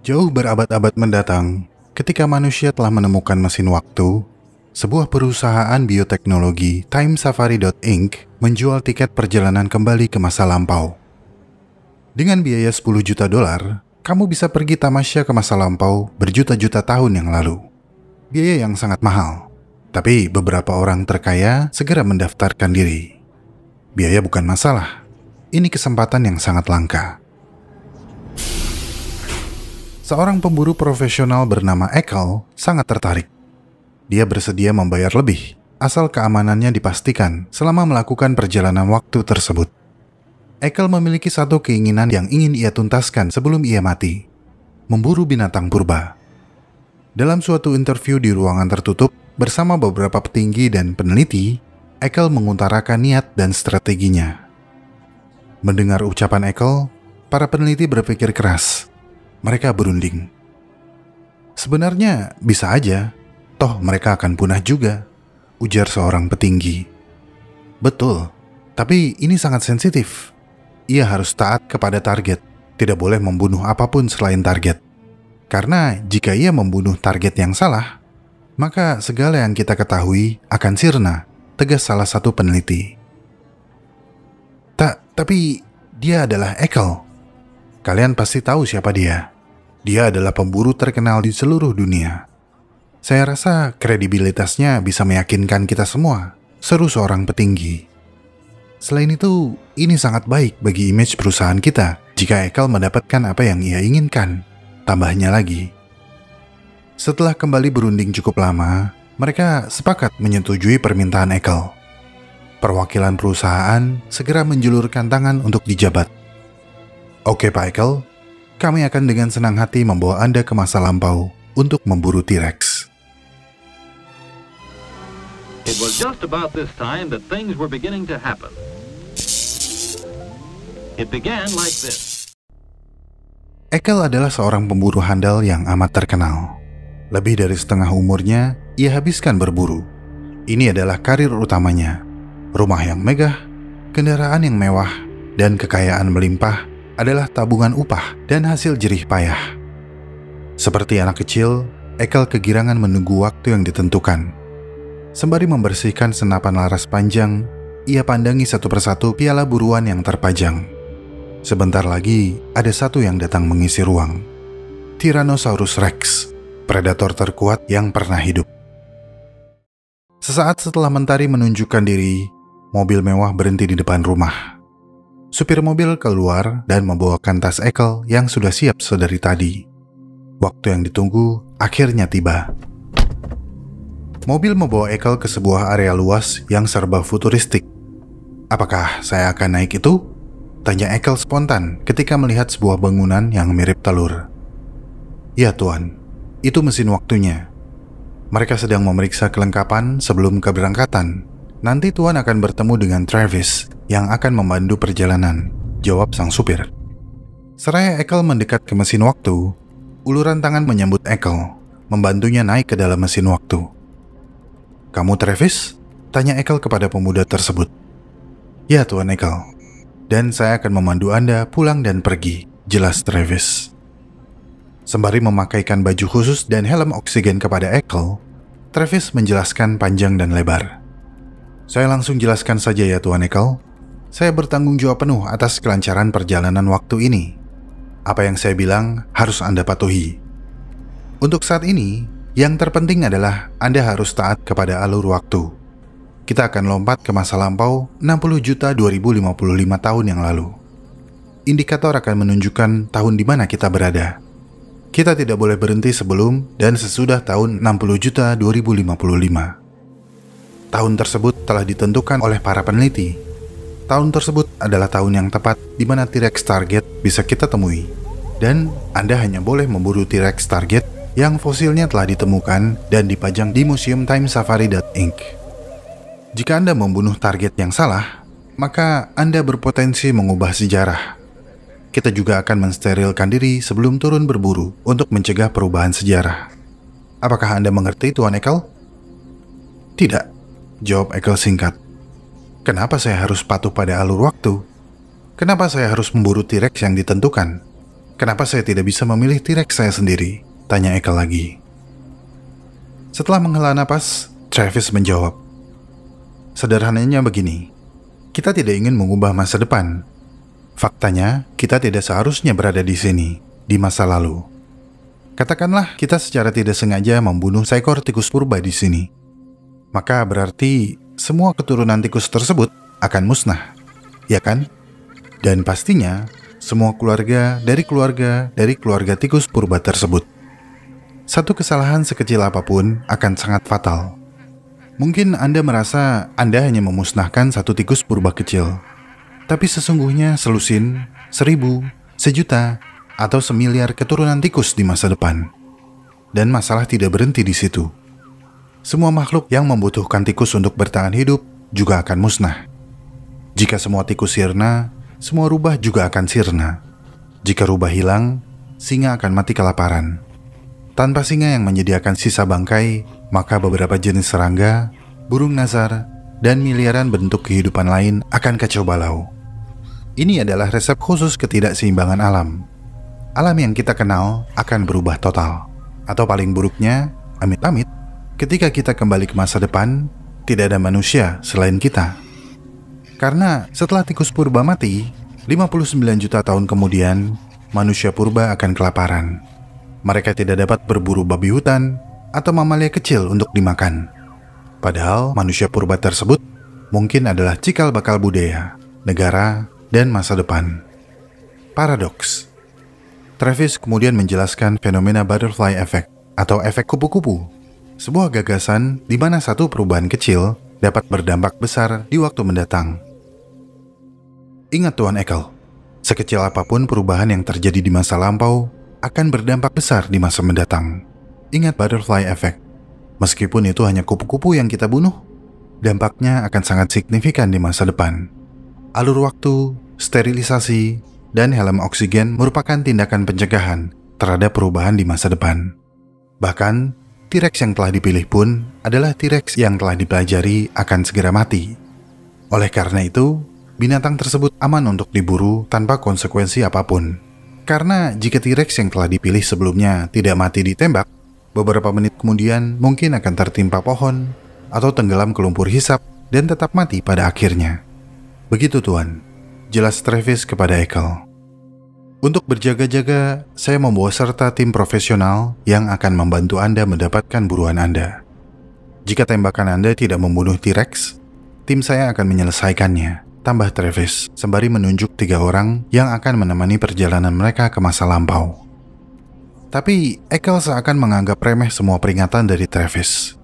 Jauh berabad-abad mendatang, ketika manusia telah menemukan mesin waktu, sebuah perusahaan bioteknologi, TimeSafari.Inc. menjual tiket perjalanan kembali ke masa lampau. Dengan biaya 10 juta dolar, kamu bisa pergi tamasya ke masa lampau berjuta-juta tahun yang lalu. Biaya yang sangat mahal, tapi beberapa orang terkaya segera mendaftarkan diri. Biaya bukan masalah, ini kesempatan yang sangat langka. Seorang pemburu profesional bernama Ekel sangat tertarik. Dia bersedia membayar lebih, asal keamanannya dipastikan selama melakukan perjalanan waktu tersebut. Ekel memiliki satu keinginan yang ingin ia tuntaskan sebelum ia mati: memburu binatang purba. Dalam suatu interview di ruangan tertutup bersama beberapa petinggi dan peneliti, Ekel mengutarakan niat dan strateginya. Mendengar ucapan Ekel, para peneliti berpikir keras. Mereka berunding. Sebenarnya bisa aja, toh mereka akan punah juga, ujar seorang petinggi. Betul, tapi ini sangat sensitif. Ia harus taat kepada target, tidak boleh membunuh apapun selain target. Karena jika ia membunuh target yang salah, maka segala yang kita ketahui akan sirna, tegas salah satu peneliti. Tapi dia adalah Ekel. Kalian pasti tahu siapa dia. Dia adalah pemburu terkenal di seluruh dunia. Saya rasa kredibilitasnya bisa meyakinkan kita semua, seru seorang petinggi. Selain itu, ini sangat baik bagi image perusahaan kita jika Ekel mendapatkan apa yang ia inginkan, tambahnya lagi. Setelah kembali berunding cukup lama, mereka sepakat menyetujui permintaan Ekel. Perwakilan perusahaan segera menjulurkan tangan untuk dijabat. Oke Pak Ekel, kami akan dengan senang hati membawa Anda ke masa lampau untuk memburu T-Rex. It was just about this time that things were beginning to happen. It began like this. Ekel adalah seorang pemburu handal yang amat terkenal. Lebih dari setengah umurnya, ia habiskan berburu. Ini adalah karir utamanya. Rumah yang megah, kendaraan yang mewah, dan kekayaan melimpah adalah tabungan upah dan hasil jerih payah. Seperti anak kecil, Ekel kegirangan menunggu waktu yang ditentukan. Sembari membersihkan senapan laras panjang, ia pandangi satu persatu piala buruan yang terpajang. Sebentar lagi, ada satu yang datang mengisi ruang. Tyrannosaurus Rex, predator terkuat yang pernah hidup. Sesaat setelah mentari menunjukkan diri, mobil mewah berhenti di depan rumah. Supir mobil keluar dan membawakan tas Ekel yang sudah siap sedari tadi. Waktu yang ditunggu akhirnya tiba. Mobil membawa Ekel ke sebuah area luas yang serba futuristik. Apakah saya akan naik itu? Tanya Ekel spontan ketika melihat sebuah bangunan yang mirip telur. Ya Tuan, itu mesin waktunya. Mereka sedang memeriksa kelengkapan sebelum keberangkatan. Nanti Tuan akan bertemu dengan Travis yang akan memandu perjalanan, jawab sang supir. Seraya Ekel mendekat ke mesin waktu, uluran tangan menyambut Ekel, membantunya naik ke dalam mesin waktu. Kamu Travis? Tanya Ekel kepada pemuda tersebut. Ya Tuan Ekel, dan saya akan memandu Anda pulang dan pergi, jelas Travis. Sembari memakaikan baju khusus dan helm oksigen kepada Ekel, Travis menjelaskan panjang dan lebar. Saya langsung jelaskan saja ya Tuan Ekel. Saya bertanggung jawab penuh atas kelancaran perjalanan waktu ini. Apa yang saya bilang harus Anda patuhi. Untuk saat ini, yang terpenting adalah Anda harus taat kepada alur waktu. Kita akan lompat ke masa lampau 60.2055 tahun yang lalu. Indikator akan menunjukkan tahun di mana kita berada. Kita tidak boleh berhenti sebelum dan sesudah tahun 60.2055. Tahun tersebut telah ditentukan oleh para peneliti. Tahun tersebut adalah tahun yang tepat di mana T-Rex target bisa kita temui. Dan Anda hanya boleh memburu T-Rex target yang fosilnya telah ditemukan dan dipajang di Museum TimeSafari.Inc. Jika Anda membunuh target yang salah, maka Anda berpotensi mengubah sejarah. Kita juga akan mensterilkan diri sebelum turun berburu untuk mencegah perubahan sejarah. Apakah Anda mengerti, Tuan Ekel? Tidak. Jawab Ekel singkat. Kenapa saya harus patuh pada alur waktu? Kenapa saya harus memburu T-Rex yang ditentukan? Kenapa saya tidak bisa memilih T-Rex saya sendiri? Tanya Ekel lagi. Setelah menghela napas, Travis menjawab. Sederhananya begini, kita tidak ingin mengubah masa depan. Faktanya, kita tidak seharusnya berada di sini, di masa lalu. Katakanlah kita secara tidak sengaja membunuh seekor tikus purba di sini. Maka berarti semua keturunan tikus tersebut akan musnah, ya kan? Dan pastinya semua keluarga dari keluarga tikus purba tersebut. Satu kesalahan sekecil apapun akan sangat fatal. Mungkin Anda merasa Anda hanya memusnahkan satu tikus purba kecil, tapi sesungguhnya selusin, 1000, 1.000.000, atau semiliar keturunan tikus di masa depan. Dan masalah tidak berhenti di situ. Semua makhluk yang membutuhkan tikus untuk bertahan hidup juga akan musnah. Jika semua tikus sirna, semua rubah juga akan sirna. Jika rubah hilang, singa akan mati kelaparan. Tanpa singa yang menyediakan sisa bangkai, maka beberapa jenis serangga, burung nazar, dan miliaran bentuk kehidupan lain akan kacau balau. Ini adalah resep khusus ketidakseimbangan alam. Alam yang kita kenal akan berubah total. Atau paling buruknya, amit-amit, ketika kita kembali ke masa depan, tidak ada manusia selain kita. Karena setelah tikus purba mati, 59 juta tahun kemudian, manusia purba akan kelaparan. Mereka tidak dapat berburu babi hutan atau mamalia kecil untuk dimakan. Padahal manusia purba tersebut mungkin adalah cikal bakal budaya, negara, dan masa depan. Paradoks. Travis kemudian menjelaskan fenomena butterfly effect atau efek kupu-kupu. Sebuah gagasan di mana satu perubahan kecil dapat berdampak besar di waktu mendatang. Ingat Tuan Ekel, sekecil apapun perubahan yang terjadi di masa lampau akan berdampak besar di masa mendatang. Ingat butterfly effect. Meskipun itu hanya kupu-kupu yang kita bunuh, dampaknya akan sangat signifikan di masa depan. Alur waktu, sterilisasi, dan helm oksigen merupakan tindakan pencegahan terhadap perubahan di masa depan. Bahkan, T-Rex yang telah dipilih pun adalah T-Rex yang telah dipelajari akan segera mati. Oleh karena itu, binatang tersebut aman untuk diburu tanpa konsekuensi apapun. Karena jika T-Rex yang telah dipilih sebelumnya tidak mati ditembak, beberapa menit kemudian mungkin akan tertimpa pohon atau tenggelam ke lumpur hisap dan tetap mati pada akhirnya. Begitu Tuan, jelas Travis kepada Ekel. Untuk berjaga-jaga, saya membawa serta tim profesional yang akan membantu Anda mendapatkan buruan Anda. Jika tembakan Anda tidak membunuh T-Rex, tim saya akan menyelesaikannya, tambah Travis, sembari menunjuk 3 orang yang akan menemani perjalanan mereka ke masa lampau. Tapi Ekel seakan menganggap remeh semua peringatan dari Travis,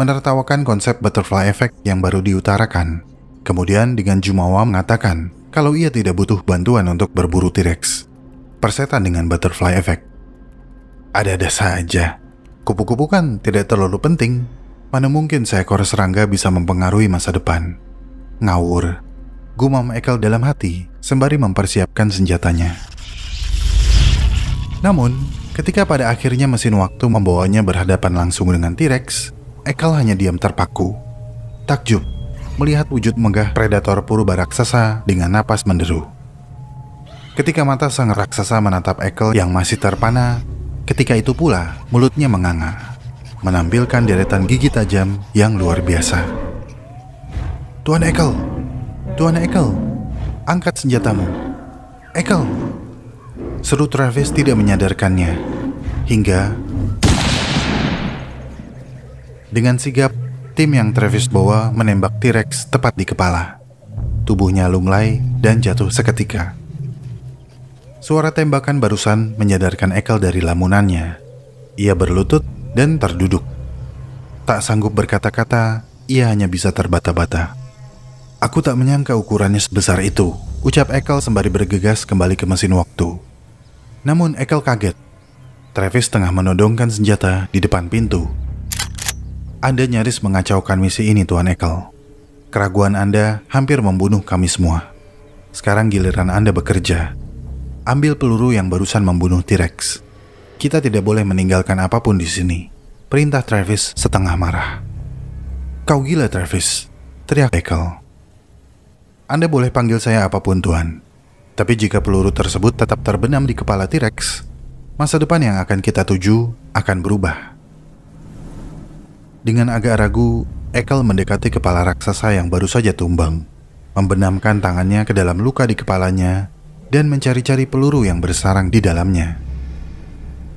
menertawakan konsep butterfly effect yang baru diutarakan. Kemudian dengan jumawa mengatakan kalau ia tidak butuh bantuan untuk berburu T-Rex. Persetan dengan butterfly effect. Ada-ada saja. Kupu-kupu kan tidak terlalu penting. Mana mungkin seekor serangga bisa mempengaruhi masa depan. Ngawur. Gumam Ekel dalam hati sembari mempersiapkan senjatanya. Namun, ketika pada akhirnya mesin waktu membawanya berhadapan langsung dengan T-Rex, Ekel hanya diam terpaku. Takjub melihat wujud megah predator purba raksasa dengan napas menderu. Ketika mata sang raksasa menatap Ekel yang masih terpana, ketika itu pula mulutnya menganga, menampilkan deretan gigi tajam yang luar biasa. Tuan Ekel, Tuan Ekel, angkat senjatamu. Ekel, seru Travis tidak menyadarkannya, hingga dengan sigap, tim yang Travis bawa menembak T-Rex tepat di kepala. Tubuhnya lunglai dan jatuh seketika. Suara tembakan barusan menyadarkan Ekel dari lamunannya. Ia berlutut dan terduduk. Tak sanggup berkata-kata, ia hanya bisa terbata-bata. Aku tak menyangka ukurannya sebesar itu, ucap Ekel sembari bergegas kembali ke mesin waktu. Namun Ekel kaget. Travis tengah menodongkan senjata di depan pintu. Anda nyaris mengacaukan misi ini, Tuan Ekel. Keraguan Anda hampir membunuh kami semua. Sekarang giliran Anda bekerja. Ambil peluru yang barusan membunuh T-Rex. Kita tidak boleh meninggalkan apapun di sini. Perintah Travis setengah marah. Kau gila, Travis, teriak Ekel. Anda boleh panggil saya apapun, Tuan. Tapi jika peluru tersebut tetap terbenam di kepala T-Rex, masa depan yang akan kita tuju akan berubah. Dengan agak ragu, Ekel mendekati kepala raksasa yang baru saja tumbang, membenamkan tangannya ke dalam luka di kepalanya, dan mencari-cari peluru yang bersarang di dalamnya.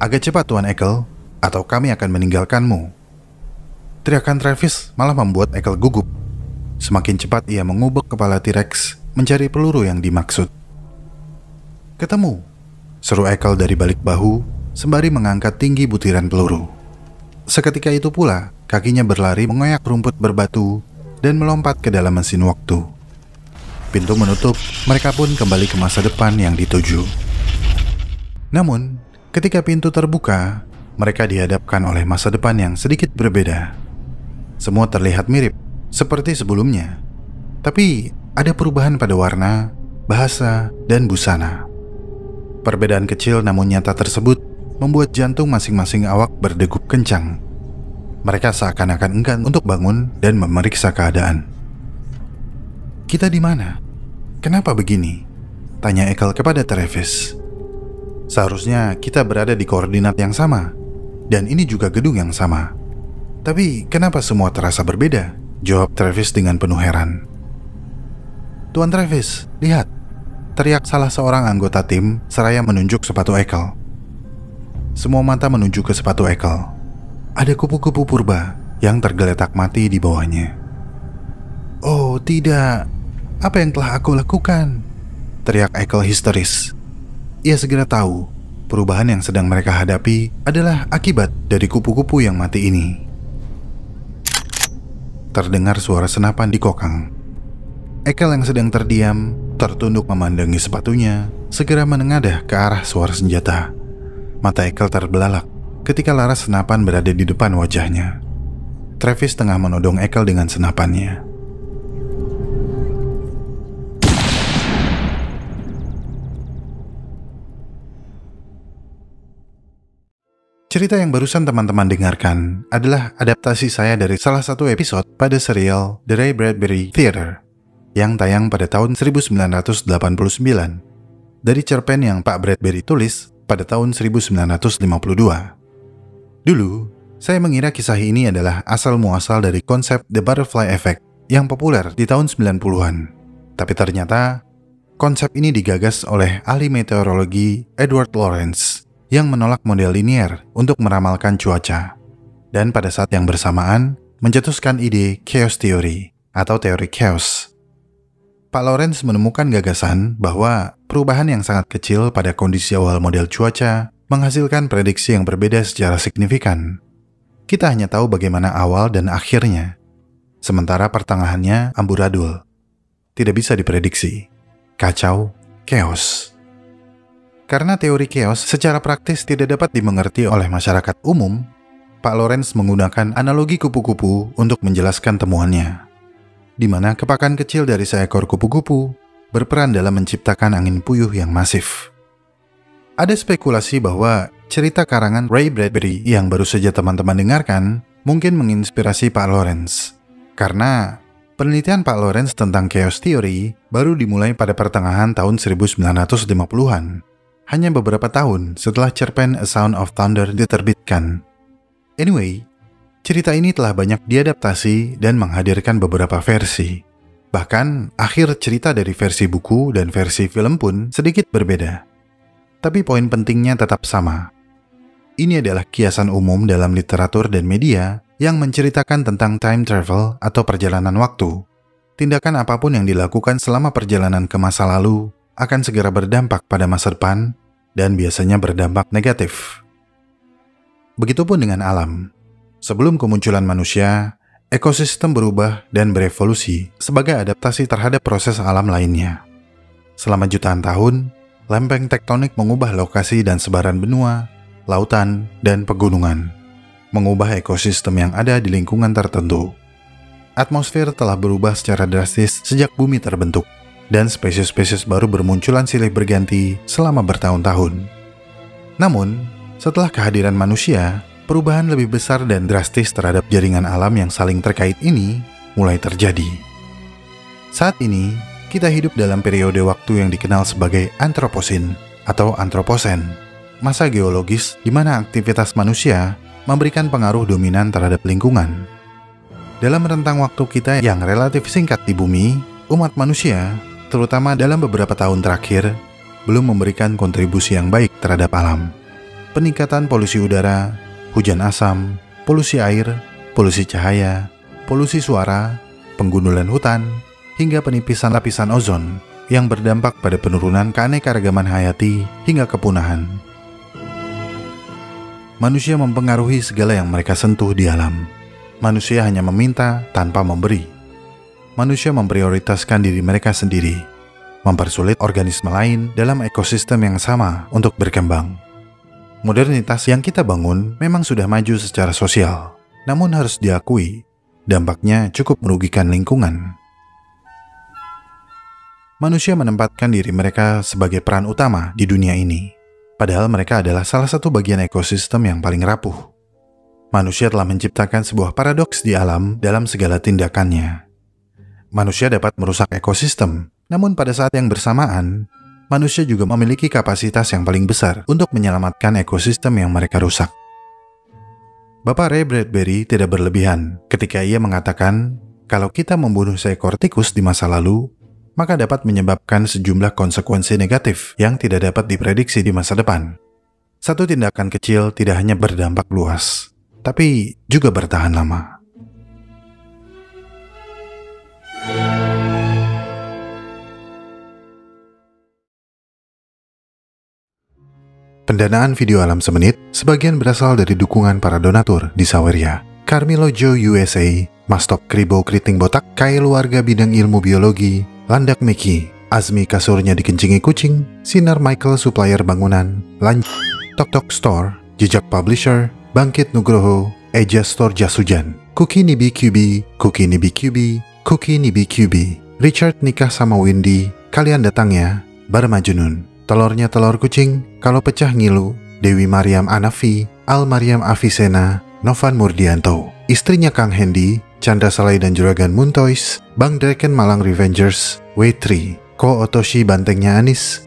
"Agak cepat, Tuan Ekel, atau kami akan meninggalkanmu." Teriakan Travis malah membuat Ekel gugup. Semakin cepat ia mengubek kepala T-Rex mencari peluru yang dimaksud. "Ketemu!" seru Ekel dari balik bahu, sembari mengangkat tinggi butiran peluru. Seketika itu pula, kakinya berlari mengoyak rumput berbatu dan melompat ke dalam mesin waktu. Pintu menutup, mereka pun kembali ke masa depan yang dituju. Namun, ketika pintu terbuka, mereka dihadapkan oleh masa depan yang sedikit berbeda. Semua terlihat mirip, seperti sebelumnya. Tapi, ada perubahan pada warna, bahasa, dan busana. Perbedaan kecil namun nyata tersebut membuat jantung masing-masing awak berdegup kencang. Mereka seakan-akan enggan untuk bangun dan memeriksa keadaan. "Kita di mana? Kenapa begini?" tanya Ekel kepada Travis. "Seharusnya kita berada di koordinat yang sama, dan ini juga gedung yang sama. Tapi kenapa semua terasa berbeda?" jawab Travis dengan penuh heran. "Tuan Travis, lihat!" teriak salah seorang anggota tim seraya menunjuk sepatu Ekel. Semua mata menuju ke sepatu Ekel. Ada kupu-kupu purba yang tergeletak mati di bawahnya. "Oh tidak, apa yang telah aku lakukan?" teriak Ekel histeris. Ia segera tahu perubahan yang sedang mereka hadapi adalah akibat dari kupu-kupu yang mati ini. Terdengar suara senapan di kokang. Ekel yang sedang terdiam, tertunduk memandangi sepatunya, segera menengadah ke arah suara senjata. Mata Ekel terbelalak ketika laras senapan berada di depan wajahnya. Travis tengah menodong Ekel dengan senapannya. Cerita yang barusan teman-teman dengarkan adalah adaptasi saya dari salah satu episode pada serial The Ray Bradbury Theater yang tayang pada tahun 1989 dari cerpen yang Pak Bradbury tulis pada tahun 1952. Dulu, saya mengira kisah ini adalah asal-muasal dari konsep The Butterfly Effect yang populer di tahun 90-an. Tapi ternyata, konsep ini digagas oleh ahli meteorologi Edward Lorenz yang menolak model linier untuk meramalkan cuaca, dan pada saat yang bersamaan mencetuskan ide chaos theory atau teori chaos. Pak Lorenz menemukan gagasan bahwa perubahan yang sangat kecil pada kondisi awal model cuaca menghasilkan prediksi yang berbeda secara signifikan. Kita hanya tahu bagaimana awal dan akhirnya, sementara pertengahannya amburadul. Tidak bisa diprediksi. Kacau, chaos. Karena teori chaos secara praktis tidak dapat dimengerti oleh masyarakat umum, Pak Lorenz menggunakan analogi kupu-kupu untuk menjelaskan temuannya, di mana kepakan kecil dari seekor kupu-kupu berperan dalam menciptakan angin puyuh yang masif. Ada spekulasi bahwa cerita karangan Ray Bradbury yang baru saja teman-teman dengarkan mungkin menginspirasi Pak Lorenz, karena penelitian Pak Lorenz tentang chaos theory baru dimulai pada pertengahan tahun 1950-an. Hanya beberapa tahun setelah cerpen A Sound of Thunder diterbitkan. Anyway, cerita ini telah banyak diadaptasi dan menghadirkan beberapa versi. Bahkan, akhir cerita dari versi buku dan versi film pun sedikit berbeda. Tapi poin pentingnya tetap sama. Ini adalah kiasan umum dalam literatur dan media yang menceritakan tentang time travel atau perjalanan waktu. Tindakan apapun yang dilakukan selama perjalanan ke masa lalu akan segera berdampak pada masa depan dan biasanya berdampak negatif. Begitupun dengan alam. Sebelum kemunculan manusia, ekosistem berubah dan berevolusi sebagai adaptasi terhadap proses alam lainnya. Selama jutaan tahun, lempeng tektonik mengubah lokasi dan sebaran benua, lautan, dan pegunungan, mengubah ekosistem yang ada di lingkungan tertentu. Atmosfer telah berubah secara drastis sejak bumi terbentuk, dan spesies-spesies baru bermunculan silih berganti selama bertahun-tahun. Namun, setelah kehadiran manusia, perubahan lebih besar dan drastis terhadap jaringan alam yang saling terkait ini mulai terjadi. Saat ini, Kita hidup dalam periode waktu yang dikenal sebagai Anthropocene atau Anthropocene, masa geologis di mana aktivitas manusia memberikan pengaruh dominan terhadap lingkungan. Dalam rentang waktu kita yang relatif singkat di bumi, umat manusia, terutama dalam beberapa tahun terakhir, belum memberikan kontribusi yang baik terhadap alam. Peningkatan polusi udara, hujan asam, polusi air, polusi cahaya, polusi suara, penggundulan hutan, hingga penipisan lapisan ozon yang berdampak pada penurunan keanekaragaman hayati hingga kepunahan. Manusia mempengaruhi segala yang mereka sentuh di alam. Manusia hanya meminta tanpa memberi. Manusia memprioritaskan diri mereka sendiri, mempersulit organisme lain dalam ekosistem yang sama untuk berkembang. Modernitas yang kita bangun memang sudah maju secara sosial, namun harus diakui, dampaknya cukup merugikan lingkungan. Manusia menempatkan diri mereka sebagai peran utama di dunia ini, padahal mereka adalah salah satu bagian ekosistem yang paling rapuh. Manusia telah menciptakan sebuah paradoks di alam dalam segala tindakannya. Manusia dapat merusak ekosistem, namun pada saat yang bersamaan, manusia juga memiliki kapasitas yang paling besar untuk menyelamatkan ekosistem yang mereka rusak. Bapak Ray Bradbury tidak berlebihan ketika ia mengatakan, kalau kita membunuh seekor tikus di masa lalu, maka dapat menyebabkan sejumlah konsekuensi negatif yang tidak dapat diprediksi di masa depan. Satu tindakan kecil tidak hanya berdampak luas, tapi juga bertahan lama. Pendanaan video Alam Semenit sebagian berasal dari dukungan para donatur di Saweria, Carmelo Joe USA, Mastok Kribo Kriting Botak, Keluarga Bidang Ilmu Biologi, Landak Miki, Azmi Kasurnya Dikencingi Kucing, Sinar Michael Supplier Bangunan, Tok Tok Store, Jejak Publisher, Bangkit Nugroho, Eja Store Jasujan, Cookie Nibi QB, Cookie Nibi QB, Cookie Nibi QB, Richard nikah sama Windy, kalian datangnya, Barmajunun, telurnya telur kucing, kalau pecah ngilu, Dewi Mariam Anafi, Al Mariam Avicenna, Novan Murdianto, istrinya Kang Hendy, Chandra Salai dan Juragan Muntois, Bang Draken Malang Revengers, W3, Ko Otoshi bantengnya Anis,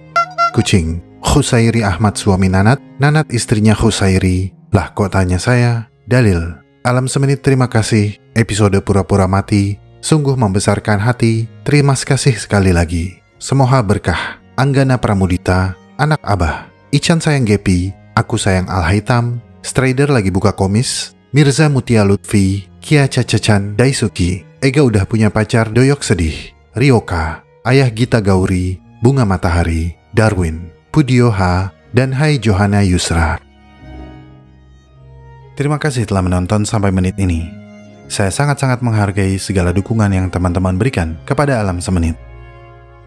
kucing, Khusairi Ahmad suami Nanat, Nanat istrinya Khusairi, lah kok tanya saya, dalil, Alam Semenit terima kasih, episode pura-pura mati, sungguh membesarkan hati, terima kasih sekali lagi, semoga berkah, Anggana Pramudita, anak Abah, Ican sayang Gepi, aku sayang Al-Haitam, Strider lagi buka komis, Mirza Mutia Lutfi, Kia Cacacan, Daisuki, Ega udah punya pacar doyok sedih, Ryoka, Ayah Gita Gauri, Bunga Matahari, Darwin, Pudio H, dan Hai Johanna Yusra. Terima kasih telah menonton sampai menit ini. Saya sangat-sangat menghargai segala dukungan yang teman-teman berikan kepada Alam Semenit.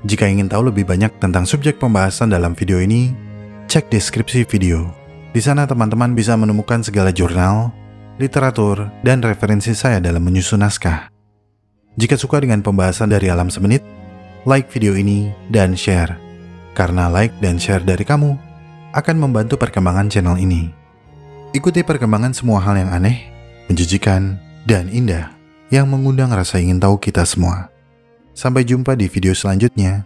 Jika ingin tahu lebih banyak tentang subjek pembahasan dalam video ini, cek deskripsi video. Di sana teman-teman bisa menemukan segala jurnal, literatur, dan referensi saya dalam menyusun naskah. Jika suka dengan pembahasan dari Alam Semenit, like video ini dan share. Karena like dan share dari kamu akan membantu perkembangan channel ini. Ikuti perkembangan semua hal yang aneh, menjijikan, dan indah yang mengundang rasa ingin tahu kita semua. Sampai jumpa di video selanjutnya.